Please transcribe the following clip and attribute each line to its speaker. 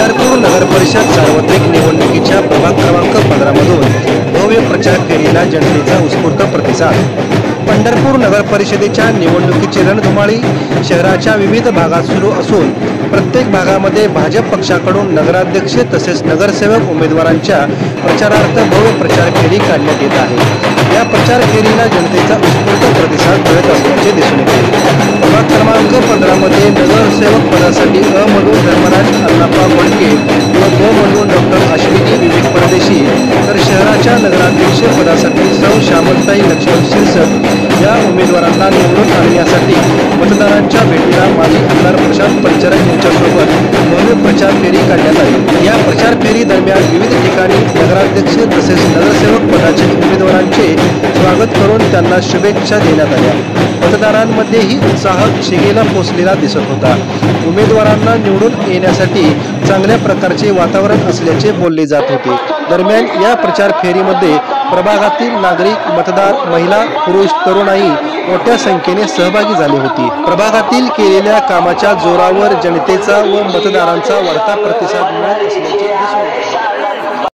Speaker 1: पंढरपूर नगर परिषद सार्वत्रिक निवडणुकीच्या प्रभाग क्रमांक 15 मधून भव्य प्रचार फेरीला जनतेचा उत्स्फूर्त प्रतिसाद। पंढरपूर नगर परिषदेच्या निवडणुकीची रणधुमाळी शहराच्या विविध भागात सुरू असून प्रत्येक भागामध्ये भाजप पक्षाकडून नगराध्यक्ष तसेच नगरसेवक उमेदवारांच्या प्रचारार्थ भव्य प्रचार फेरी काढण्यात येत आहे। या प्रचार फेरीला जनतेचा उत्स्फूर्त प्रतिसाद मिळत असल्याचे दिसून येते। प्रभाग क्रमांक 15 मध्ये नगरसेवक पदासाठी अ मधून धर्मराज अण्णाप्पा फडके व ब मधून डॉक्टर अश्विनी विवेक परदेशी तर शहराच्या नगराध्यक्ष पदासाठी सौ श्यामलताई लक्ष्मण शिरसट या उमेदवारांना निवडून आणण्यासाठी मतदारांच्या भेटीला माजी आमदार प्रशांत पंचरंग यांच्यासोबत भव्य प्रचार फेरी काढण्यात आली। या प्रचार फेरी दरम्यान विविध ठिकाणी नगराध्यक्ष तसेच नगरसेवक पदाचे उमेदवारांचे स्वागत करून त्यांना शुभेच्छा देण्यात आल्या। मतदारांमध्येही उत्साह शिगेला पोचलेला दिसत होता। उमेदवारांना निवडून येण्यासाठी चांगल्या प्रकारचे वातावरण असल्याचे बोलले जात होते। दरम्यान या प्रचार फेरीमध्ये प्रभागातील नागरिक, मतदार, महिला, पुरुष, तरुणाई मोठ्या संख्येने सहभागी झाले होते। प्रभागातील केलेल्या कामाच्या जोरावर जनतेचा व मतदारांचा वाढता प्रतिसाद मिळत असल्याचे दिसून येते।